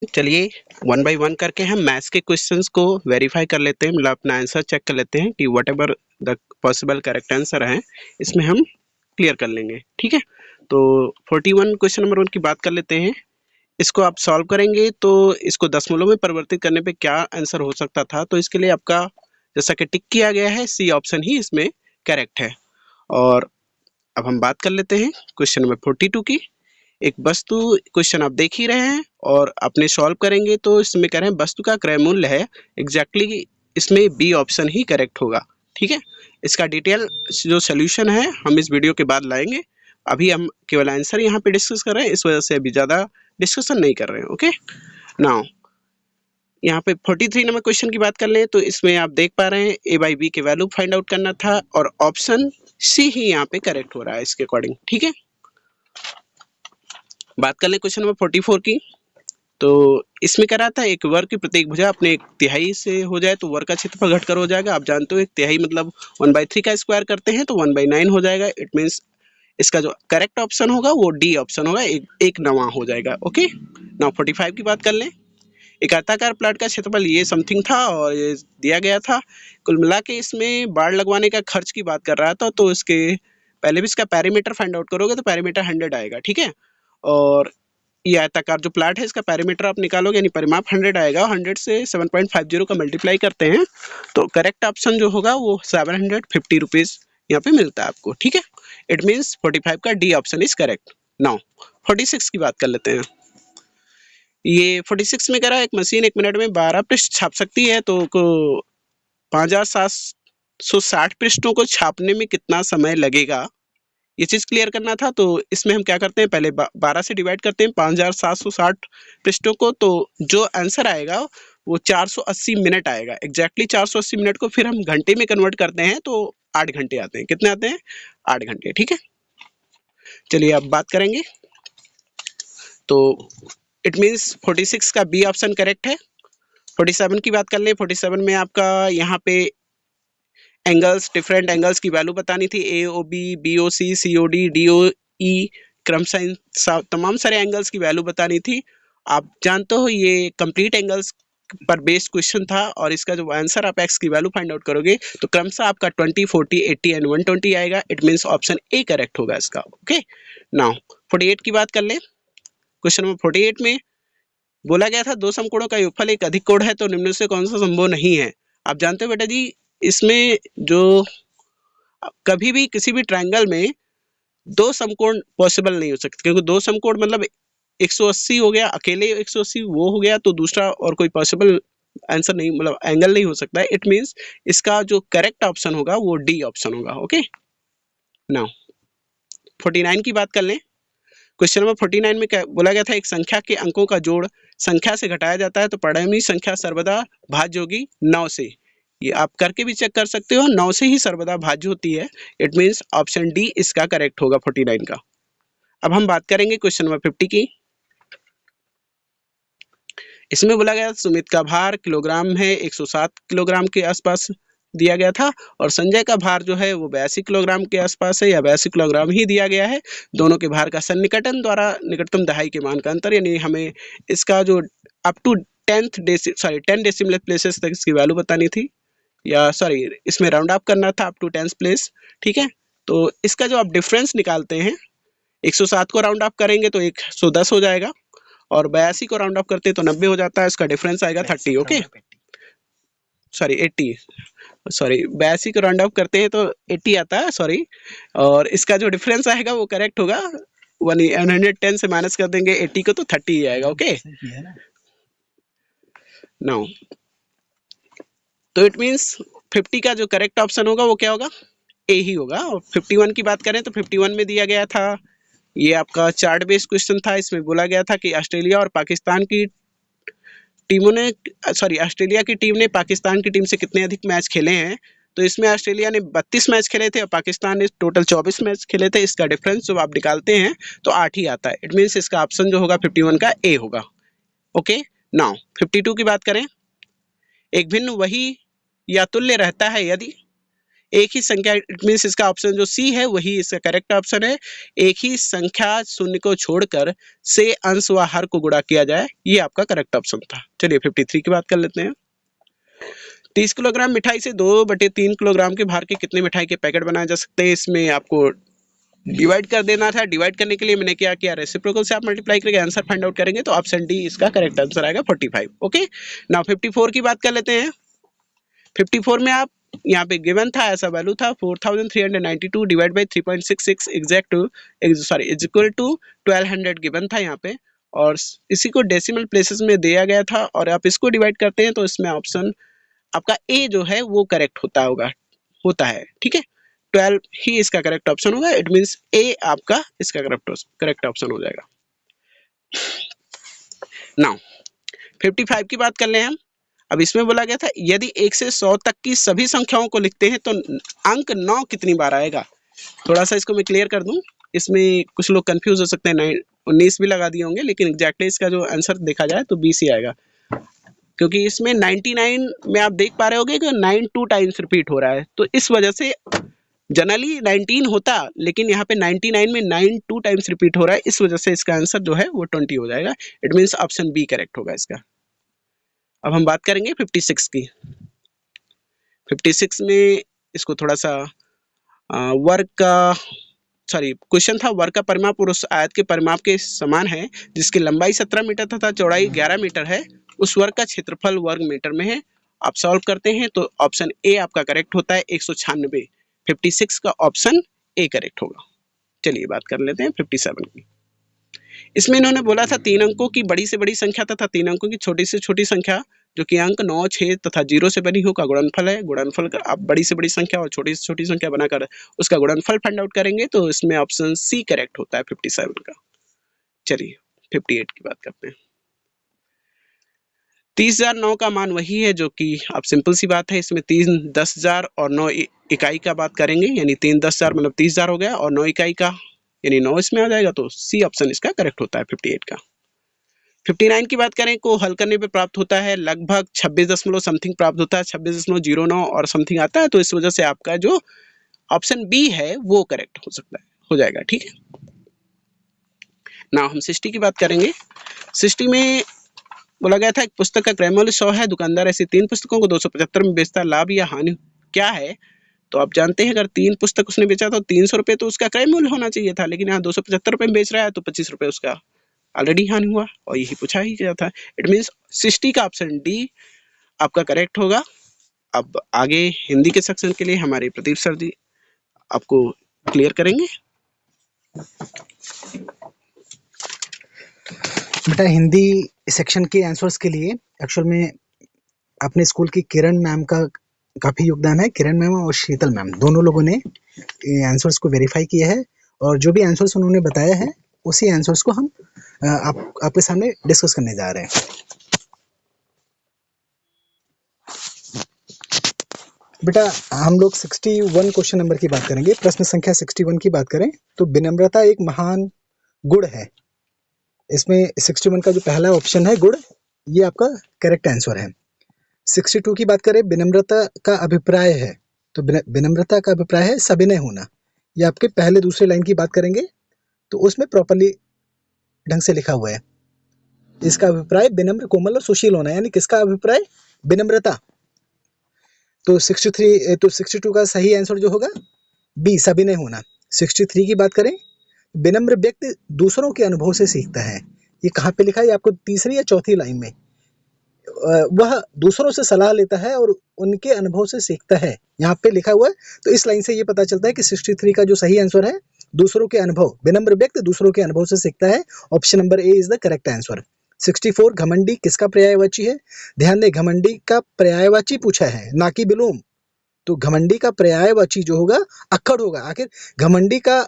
चलिए one by one करके हम मैथ्स के क्वेश्चंस को वेरीफाई कर लेते हैं, मतलब अपना आंसर चेक कर लेते हैं कि what ever the possible correct answer है इसमें हम क्लियर कर लेंगे। ठीक है, तो 41 क्वेश्चन नंबर 1 की बात कर लेते हैं। इसको आप सॉल्व करेंगे तो इसको दशमलव में परिवर्तित करने पे क्या आंसर हो सकता था, तो इसके लिए आपका जैसा कि टिक किया गया है सी ऑप्शन ही इसमें करेक्ट है। और अब हम बात कर लेते हैं क्वेश्चन नंबर 42 की। एक वस्तु, क्वेश्चन आप देख ही रहे हैं और अपने सॉल्व करेंगे तो इसमें कह रहे हैं वस्तु का क्रय मूल्य है, एग्जैक्टली इसमें बी ऑप्शन ही करेक्ट होगा। ठीक है, इसका डिटेल जो सोल्यूशन है हम इस वीडियो के बाद लाएंगे। अभी हम केवल आंसर यहाँ पे डिस्कस कर रहे हैं, इस वजह से अभी ज़्यादा डिस्कशन नहीं कर रहे हैं। ओके, नाउ यहाँ पे 43 नंबर क्वेश्चन की बात कर लें तो इसमें आप देख पा रहे हैं ए बाई बी के वैल्यू फाइंड आउट करना था और ऑप्शन सी ही यहाँ पे करेक्ट हो रहा है इसके अकॉर्डिंग। ठीक है, बात कर लें क्वेश्चन नंबर 44 की। तो इसमें क्या रहा था, एक वर्ग की प्रत्येक भुजा अपने एक तिहाई से हो जाए तो वर्ग का क्षेत्रफल घटकर हो जाएगा। आप जानते हो एक तिहाई मतलब 1/3 का स्क्वायर करते हैं तो 1/9 हो जाएगा। इट मीन्स इसका जो करेक्ट ऑप्शन होगा वो डी ऑप्शन होगा, एक नवा हो जाएगा। ओके, नाउ 45 की बात कर लें। एक आयताकार प्लाट का क्षेत्रफल ये समथिंग था और ये दिया गया था। कुल मिला के इसमें बाड़ लगवाने का खर्च की बात कर रहा था, तो इसके पहले भी इसका पैरीमीटर फाइंड आउट करोगे तो पैरीमीटर 100 आएगा। ठीक है, और ये आयताकार जो प्लाट है इसका पैरीमीटर आप निकालोगे यानी परिमाप 100 आएगा। 100 से 7.50 का मल्टीप्लाई करते हैं तो करेक्ट ऑप्शन जो होगा वो 750 रुपीज़ यहाँ पे मिलता है आपको। ठीक है, इट मीन्स 45 का D option is correct. Now 46 की बात कर लेते हैं। ये 46 में कह रहा है एक मशीन 1 मिनट में 12 पृष्ठ छाप सकती है, तो 5760 पृष्ठों को छापने में कितना समय लगेगा, ये चीज़ क्लियर करना था। तो इसमें हम क्या करते हैं, पहले 12 से डिवाइड करते हैं 5760 पृष्ठों को, तो जो आंसर आएगा वो 480 मिनट आएगा। एग्जैक्टली 480 मिनट को फिर हम घंटे में कन्वर्ट करते हैं तो 8 घंटे आते हैं। कितने आते हैं? 8 घंटे। ठीक है, चलिए अब बात करेंगे। तो इट मीन्स 46 का बी ऑप्शन करेक्ट है। 47 की बात कर लें। 47 में आपका यहाँ पे एंगल्स, डिफरेंट एंगल्स की वैल्यू बतानी थी। ए ओ बी, बी ओ सी, सी ओ डी, डी ओ ई, क्रमशः तमाम सारे एंगल्स की वैल्यू बतानी थी। आप जानते हो ये कंप्लीट एंगल्स पर बेस्ड क्वेश्चन था और इसका जो आंसर आप एक्स की वैल्यू फाइंड आउट करोगे तो क्रमशः आपका 20, 40, 80 एंड 120 आएगा। It means option A correct होगा इसका। ओके, नाउ 48 की बात कर ले। क्वेश्चन नंबर 48 में बोला गया था दो समकोणों का योगफल एक अधिक कोण है तो निम्न से कौन सा संभव नहीं है। आप जानते हो बेटा जी, इसमें जो कभी भी किसी भी ट्रायंगल में दो समकोण पॉसिबल नहीं हो सकते, क्योंकि दो समकोण मतलब 180 हो गया, अकेले 180 वो हो गया तो दूसरा और कोई पॉसिबल आंसर नहीं, मतलब एंगल नहीं हो सकता है। इट मींस इसका जो करेक्ट ऑप्शन होगा वो डी ऑप्शन होगा। ओके, नाउ 49 की बात कर लें। क्वेश्चन नंबर 49 में क्या बोला गया था, एक संख्या के अंकों का जोड़ संख्या से घटाया जाता है तो परिणामी संख्या सर्वदा भाज्य होगी 9 से। ये आप करके भी चेक कर सकते हो, 9 से ही सर्वदा भाज्य होती है। इट मीन्स ऑप्शन डी इसका करेक्ट होगा 49 का। अब हम बात करेंगे क्वेश्चन नंबर 50 की। इसमें बोला गया सुमित का भार किलोग्राम है, 107 किलोग्राम के आसपास दिया गया था और संजय का भार जो है वो 82 किलोग्राम के आसपास है या 82 किलोग्राम ही दिया गया है। दोनों के भार का सन्निकटन द्वारा निकटतम दहाई के मान का अंतर, यानी हमें इसका जो अप टू 10 डेसिमल प्लेसेस तक इसकी वैल्यू बतानी थी, या सॉरी इसमें राउंड अप करना था अप टू 10 प्लेस। ठीक है, तो इसका जो आप डिफरेंस निकालते हैं 107 को राउंड अप करेंगे तो 110 हो जाएगा और 82 को राउंड अप करते तो 90 हो जाता है। इसका डिफरेंस आएगा 30। ओके, सॉरी 80, सॉरी 82 को राउंड अप करते हैं तो 80 आता है, सॉरी। और इसका जो डिफरेंस आएगा वो करेक्ट होगा 110 से माइनस कर देंगे 80 को तो 30 ही आएगा। ओके, नाउ तो इट मीन्स 50 का जो करेक्ट ऑप्शन होगा वो क्या होगा, ए ही होगा। और 51 की बात करें तो 51 में दिया गया था, ये आपका चार्ट बेस्ड क्वेश्चन था। इसमें बोला गया था कि ऑस्ट्रेलिया और पाकिस्तान की टीमों ने, सॉरी ऑस्ट्रेलिया की टीम ने पाकिस्तान की टीम से कितने अधिक मैच खेले हैं। तो इसमें ऑस्ट्रेलिया ने 32 मैच खेले थे और पाकिस्तान ने टोटल 24 मैच खेले थे। इसका डिफरेंस जब आप निकालते हैं तो 8 ही आता है। इट मीन्स इसका ऑप्शन जो होगा 51 का ए होगा। ओके, नाउ 52 की बात करें। एक भिन्न वही या तुल्य रहता है यदि एक ही संख्या, इट मीन्स इसका ऑप्शन जो सी है वही इसका करेक्ट ऑप्शन है। एक ही संख्या शून्य को छोड़कर से अंश व हर को गुणा किया जाए, ये आपका करेक्ट ऑप्शन था। चलिए 53 की बात कर लेते हैं। 30 किलोग्राम मिठाई से 2/3 किलोग्राम के भार के कितने मिठाई के पैकेट बनाए जा सकते हैं? इसमें आपको डिवाइड कर देना था। डिवाइड करने के लिए मैंने क्या किया, रेसिप्रोकल से आप मल्टीप्लाई करके आंसर फाइंड आउट करेंगे तो ऑप्शन डी इसका करेक्ट आंसर आएगा 45। ओके, नाउ 54 की बात कर लेते हैं। 54 में आप यहाँ पे गिवन था, ऐसा वैल्यू था 4392 divide by 3.66 exact is equal to 1200 given था यहाँ पे, और इसी को डेसिमल प्लेसेस में दिया गया था, और आप इसको डिवाइड करते हैं तो इसमें ऑप्शन आपका ए जो है वो करेक्ट होता है। ठीक है, 12 ही इसका करेक्ट ऑप्शन होगा। इट मींस ए आपका इसका करेक्ट ऑप्शन हो जाएगा। नाउ 55 की बात कर ले हम। अब इसमें बोला गया था यदि 1 से 100 तक की सभी संख्याओं को लिखते हैं तो अंक 9 कितनी बार आएगा। थोड़ा सा इसको मैं क्लियर कर दूं, इसमें कुछ लोग कंफ्यूज हो सकते हैं, 19 भी लगा दिए होंगे, लेकिन एग्जैक्टली इसका जो आंसर देखा जाए तो 20 ही आएगा, क्योंकि इसमें 99 में आप देख पा रहे होगे कि 9 2 टाइम्स रिपीट हो रहा है, तो इस वजह से जनरली 19 होता, लेकिन यहाँ पे 99 में 9 2 टाइम्स रिपीट हो रहा है, इस वजह से इसका आंसर जो है वो 20 हो जाएगा। It means option B correct होगा इसका। अब हम बात करेंगे 56 की। 56 में इसको थोड़ा सा वर्ग का क्वेश्चन था, वर्ग का परिमाप उस आयत के परिमाप के समान है जिसकी लंबाई 17 मीटर तथा चौड़ाई 11 मीटर है, उस वर्ग का क्षेत्रफल वर्ग मीटर में है। आप सॉल्व करते हैं तो ऑप्शन ए आपका करेक्ट होता है 196। 56 का ऑप्शन ए करेक्ट होगा। चलिए बात कर लेते हैं 57 की। इसमें इन्होंने बोला था 3 अंकों की बड़ी से बड़ी संख्या तथा 3 अंकों की छोटी से छोटी संख्या जो कि अंक 9, 6 तथा 0 से बनी हो का गुणनफल है। गुणनफल का आप बड़ी से बड़ी संख्या और छोटी से छोटी संख्या बनाकर उसका गुणनफल फाइंड आउट करेंगे तो इसमें ऑप्शन सी करेक्ट होता है 57 का। चलिए 58 की बात करते हैं। 30,009 का मान वही है जो कि आप सिंपल सी बात है, इसमें 3 10,000 और 9 इकाई का बात करेंगे, यानी 3 10,000 मतलब 30,000 हो गया, और 9 इकाई का यानी 9 इसमें आ जाएगा, तो सी ऑप्शन इसका करेक्ट होता है 58 का। 59 की बात करें को हल करने पे प्राप्त होता है लगभग 26 समथिंग प्राप्त होता है, 26.09 और समथिंग आता है, तो इस वजह से आपका जो ऑप्शन बी है वो करेक्ट हो जाएगा। ठीक है, ना हम 60 की बात करेंगे। 60 में बोला गया था एक पुस्तक का क्रय मूल्य 100 है, दुकानदार ऐसी 3 पुस्तकों को 275 में बेचता, लाभ या हानि क्या है। तो आप जानते हैं अगर 3 पुस्तक उसने बेचा तो 300 रुपये तो उसका क्रय मूल्य होना चाहिए था, लेकिन यहाँ 275 रुपये में बेच रहा है तो 25 रुपये उसका ऑलरेडी हानि हुआ, और यही पूछा ही गया था। इट मीन्स 60 का ऑप्शन डी आपका करेक्ट होगा। अब आगे हिंदी के सेक्शन के लिए हमारे प्रदीप सर जी आपको क्लियर करेंगे। बेटा हिंदी सेक्शन के आंसर्स के लिए एक्चुअल में अपने स्कूल की किरण मैम का काफ़ी योगदान है। किरण मैम और शीतल मैम दोनों लोगों ने आंसर्स को वेरीफाई किया है, और जो भी आंसर्स उन्होंने बताया है उसी आंसर्स को हम आपके सामने डिस्कस करने जा रहे हैं। बेटा हम लोग 61 क्वेश्चन नंबर की बात करेंगे। प्रश्न संख्या 61 की बात करें तो विनम्रता एक महान गुण है। इसमें 61 का जो पहला ऑप्शन है गुण, ये आपका करेक्ट आंसर है। 62 की बात करें विनम्रता का अभिप्राय है, तो विनम्रता का अभिप्राय है सविनय होना। ये आपके पहले दूसरे लाइन की बात करेंगे तो उसमें प्रॉपर्ली ढंग से लिखा हुआ है। इसका अभिप्राय विनम्र, कोमल और सुशील होना, यानी किसका अभिप्राय, विनम्रता। तो 62 का सही आंसर जो होगा बी, सविनय होना। 63 की बात करें विनम्र व्यक्ति दूसरों के अनुभव से सीखता है। ये कहाँ पे लिखा है आपको, तीसरी या चौथी लाइन में। वह दूसरों से सलाह लेता है और उनके अनुभव से सीखता है, यहाँ पे लिखा हुआ है। तो इस लाइन से ये पता चलता है कि 63 का जो सही आंसर है दूसरों के अनुभव, विनम्र व्यक्ति दूसरों के अनुभव से सीखता है। Option number A is the correct answer. 64 घमंडी किसका पर्यायवाची है। ध्यान दें घमंडी का पर्यायवाची पूछा है, ना कि विलोम। तो घमंडी का पर्यायवाची जो होगा अक्खड़ होगा। आखिर घमंडी का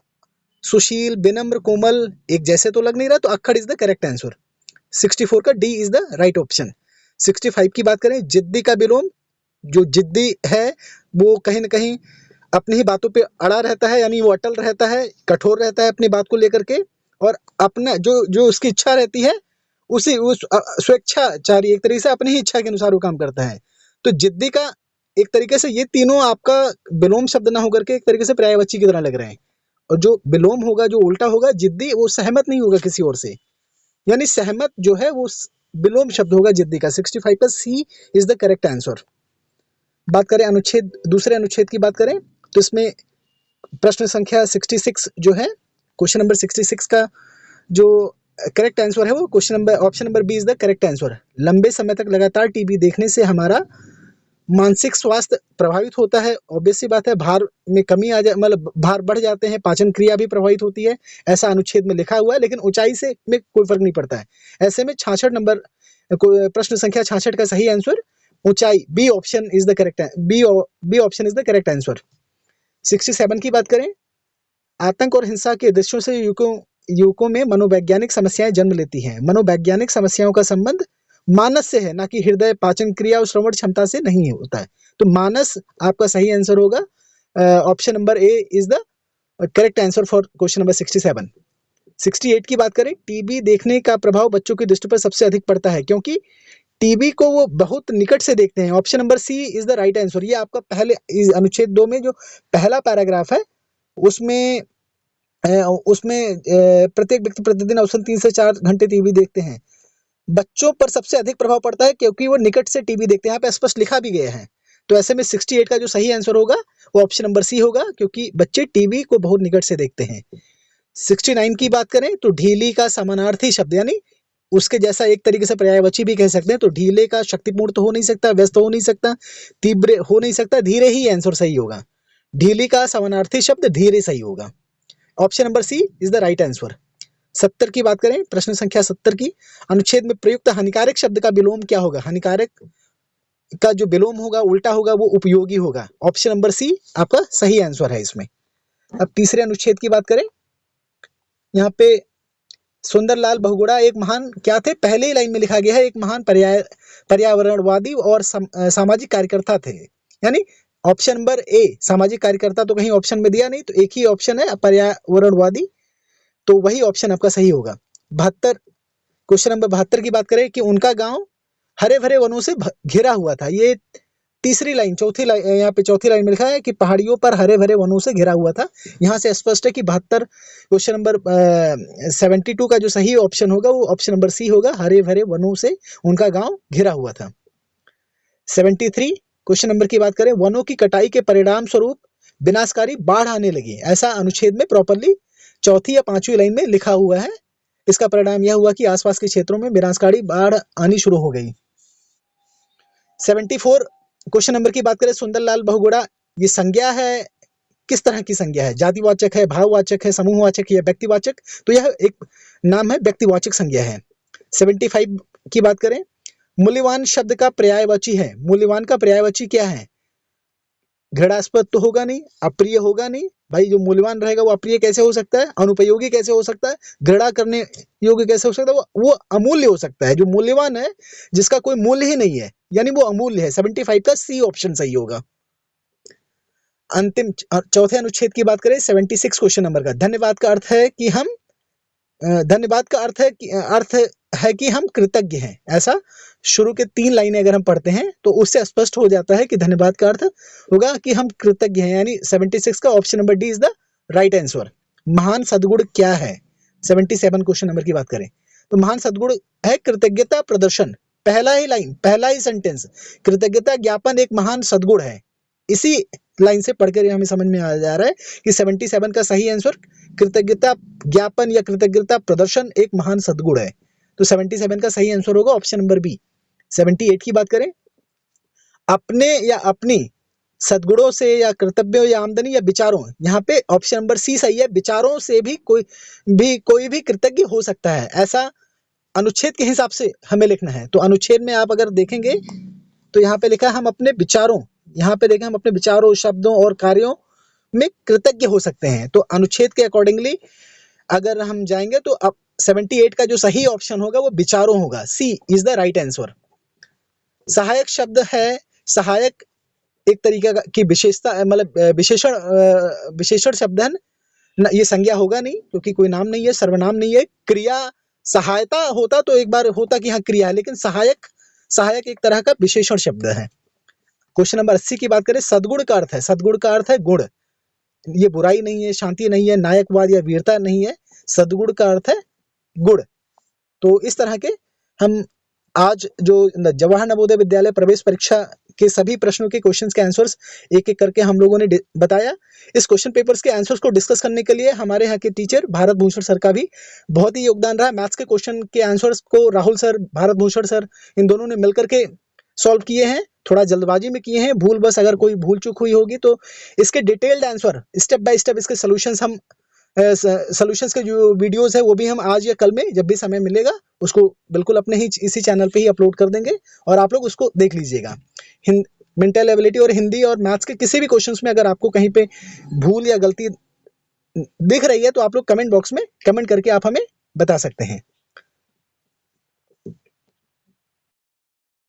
सुशील, विनम्र, कोमल एक जैसे तो लग नहीं रहा, तो अक्खड़ इज द करेक्ट आंसर। 64 का D is the right option. 65 की बात करें जिद्दी का विलोम, जो जिद्दी है वो कहीं ना कहीं अपनी ही बातों पे अड़ा रहता है, यानी वो अटल रहता है, कठोर रहता है अपनी बात को लेकर के, और अपना जो उसकी इच्छा रहती है उस स्वेच्छाचारी, एक तरीके से अपनी ही इच्छा के अनुसार वो काम करता है। तो जिद्दी का एक तरीके से ये तीनों आपका विलोम शब्द ना होकर के एक तरीके से पर्यायवाची की तरह लग रहे हैं। और जो विलोम होगा, जो उल्टा होगा जिद्दी, वो सहमत नहीं होगा किसी और से, यानी सहमत जो है वो विलोम शब्द होगा जिद्दी का। 65 का सी इज द करेक्ट आंसर। बात करें अनुच्छेद, दूसरे अनुच्छेद की बात करें तो इसमें प्रश्न संख्या 66 जो है, क्वेश्चन नंबर 66 का जो करेक्ट आंसर है वो question number, option number B is the correct answer. लंबे समय तक लगातार टीवी देखने से हमारा मानसिक स्वास्थ्य प्रभावित होता है। ऑब्वियस सी बात है, भार में कमी आ जाए, मतलब भार बढ़ जाते हैं, पाचन क्रिया भी प्रभावित होती है, ऐसा अनुच्छेद में लिखा हुआ है, लेकिन ऊंचाई से में कोई फर्क नहीं पड़ता है। ऐसे में 66 नंबर, प्रश्न संख्या 66 का सही आंसर ऊंचाई, B option is the correct, B option is the correct answer. 67 की बात करें, आतंक और हिंसा के दृश्यों से युवकों में मनोवैज्ञानिक समस्याएं जन्म लेती हैं। मनोवैज्ञानिक समस्याओं का संबंध मानस से है, ना कि हृदय, पाचन क्रिया और श्रवण क्षमता से नहीं होता है। तो मानस आपका सही आंसर होगा। Option number A is the correct answer for question number 67। 68 की बात करें, टीवी देखने का प्रभाव बच्चों की दृष्टि पर सबसे अधिक पड़ता है क्योंकि टीवी को वो बहुत निकट से देखते हैं। Option number C is the right answer. ये आपका पहले अनुच्छेद 2 में जो पहला पैराग्राफ है उसमें प्रत्येक व्यक्ति प्रतिदिन औसतन 3 से 4 घंटे टीवी देखते हैं। बच्चों पर सबसे अधिक प्रभाव पड़ता है क्योंकि वो निकट से टीवी देखते हैं, यहाँ पे स्पष्ट लिखा भी गया है। तो ऐसे में 68 का जो सही आंसर होगा वो ऑप्शन नंबर सी होगा, क्योंकि बच्चे टीवी को बहुत निकट से देखते हैं। 69 की बात करें तो ढीली का समानार्थी शब्द, यानी उसके जैसा एक तरीके से पर्यायवाची भी कह सकते हैं। तो ढीले का शक्तिपूर्ण तो हो नहीं सकता, व्यस्त हो नहीं सकता, तीव्र हो नहीं सकता, धीरे ही आंसर सही होगा। ढीली का समानार्थी शब्द धीरे सही होगा। Option number C is the right answer. 70 की बात करें, प्रश्न संख्या 70 की, अनुच्छेद में प्रयुक्त हानिकारक शब्द का विलोम क्या होगा? हानिकारक का जो विलोम होगा, उल्टा होगा, वो उपयोगी होगा। ऑप्शन नंबर सी आपका सही आंसर है इसमें। अब तीसरे अनुच्छेद की बात करें, यहाँ पे सुंदरलाल बहुगुणा एक महान क्या थे? पहले ही लाइन में लिखा गया है, एक महान पर्यावरणवादी और सामाजिक कार्यकर्ता थे। यानी ऑप्शन नंबर ए सामाजिक कार्यकर्ता तो कहीं ऑप्शन में दिया नहीं, तो एक ही ऑप्शन है पर्यावरणवादी, तो वही ऑप्शन आपका सही होगा। 72, क्वेश्चन नंबर 72 की बात करें कि उनका गांव हरे भरे वनों से घिरा हुआ था। ये तीसरी लाइन, चौथी लाइन, यहाँ पे चौथी लाइन में लिखा है कि पहाड़ियों पर हरे भरे वनों से घिरा हुआ था। यहाँ से स्पष्ट है कि 72 क्वेश्चन नंबर 72 का जो सही ऑप्शन होगा वो ऑप्शन नंबर सी होगा, हरे भरे वनों से उनका गांव घिरा हुआ था। 73 क्वेश्चन नंबर की बात करें, वनों की कटाई के परिणाम स्वरूप विनाशकारी बाढ़ आने लगी, ऐसा अनुच्छेद में प्रॉपरली चौथी या पांचवी लाइन में लिखा हुआ है। इसका परिणाम यह हुआ कि आसपास के क्षेत्रों में विनाशकारी बाढ़ आनी शुरू हो गई। 74 क्वेश्चन नंबर की बात करें, सुंदरलाल बहुगुणा, ये संज्ञा है, किस तरह की संज्ञा है? जातिवाचक है, भाववाचक है, समूहवाचक या व्यक्तिवाचक? तो यह एक नाम है, व्यक्तिवाचक संज्ञा है। 75 की बात करें, मूल्यवान शब्द का पर्यायवाची है। मूल्यवान का पर्यायवाची क्या है? घृणास्पद तो होगा नहीं, अप्रिय होगा नहीं भाई, जो मूल्यवान रहेगा वो अप्रिय कैसे हो सकता है, अनुपयोगी कैसे हो सकता है, घृणा करने योग्य कैसे हो सकता है? वो अमूल्य हो सकता है। जो मूल्यवान है, जिसका कोई मूल्य ही नहीं है, यानी वो अमूल्य है। 75 का सी ऑप्शन सही होगा। अंतिम चौथे अनुच्छेद की बात करें, 76 क्वेश्चन नंबर का, धन्यवाद का अर्थ है कि हम धन्यवाद का अर्थ है कि हम कृतज्ञ हैं। ऐसा शुरू के 3 लाइनें अगर हम पढ़ते हैं तो उससे स्पष्ट हो जाता है कि धन्यवाद का अर्थ होगा कि हम कृतज्ञ हैं, यानी 76 का option number D is the right answer. महान सद्गुण क्या है? 77 क्वेश्चन नंबर की बात करें तो महान सद्गुण है कृतज्ञता प्रदर्शन। पहला ही लाइन, पहला ही सेंटेंस, कृतज्ञता ज्ञापन एक महान सद्गुण है। इसी लाइन से पढ़कर हमें समझ में आ जा रहा है कि 77 का सही आंसर कृतज्ञता ज्ञापन या कृतज्ञता प्रदर्शन एक महान सद्गुण है। तो 77 का सही आंसर होगा ऑप्शन नंबर बी। 78 की बात करें, अपने या अपनी सद्गुणों से या कर्तव्यों या आमदनी या विचारों, यहाँ पे ऑप्शन नंबर सी सही है। विचारों से भी कोई भी कृतज्ञ हो सकता है, ऐसा अनुच्छेद के हिसाब से हमें लिखना है। तो अनुच्छेद में आप अगर देखेंगे तो यहाँ पे लिखा है हम अपने विचारों, यहाँ पे देखें हम अपने विचारों, शब्दों और कार्यों में कृतज्ञ हो सकते हैं। तो अनुच्छेद के अकॉर्डिंगली अगर हम जाएंगे तो अब 78 का जो सही ऑप्शन होगा वो विचारों होगा, सी इज द राइट आंसर। सहायक शब्द है, सहायक एक तरीके की विशेषता, मतलब विशेषण शब्द है ना, ये संज्ञा होगा नहीं क्योंकि कोई नाम नहीं है, सर्वनाम नहीं है। क्रिया सहायता होता तो एक बार होता कि हाँ क्रिया है, लेकिन सहायक एक तरह का विशेषण शब्द है। क्वेश्चन नंबर 80 की बात करें, सद्गुण का अर्थ है, सद्गुण का अर्थ है गुण, ये बुराई नहीं है, शांति नहीं है, नायकवाद या वीरता नहीं है, सद्गुण का अर्थ है गुण। तो इस तरह के हम आज जो जवाहर नवोदय विद्यालय प्रवेश परीक्षा के सभी प्रश्नों के क्वेश्चंस के आंसर्स एक एक करके हम लोगों ने बताया। इस क्वेश्चन पेपर्स के आंसर्स को डिस्कस करने के लिए हमारे यहाँ के टीचर भारत भूषण सर का भी बहुत ही योगदान रहा। मैथ्स के क्वेश्चन के आंसर्स को राहुल सर, भारत भूषण सर, इन दोनों ने मिलकर के सॉल्व किए हैं, थोड़ा जल्दबाजी में किए हैं, भूल बस अगर कोई भूल चूक हुई होगी तो इसके detailed answer step by step इसके सॉल्यूशंस हम सॉल्यूशंस के जो वीडियोस है वो भी हम आज या कल में जब भी समय मिलेगा उसको बिल्कुल अपने ही इसी चैनल पे ही अपलोड कर देंगे और आप लोग उसको देख लीजिएगा। मेंटल एबिलिटी और हिंदी और मैथ्स के किसी भी क्वेश्चंस में अगर आपको कहीं पे भूल या गलती दिख रही है तो आप लोग कमेंट बॉक्स में कमेंट करके आप हमें बता सकते हैं।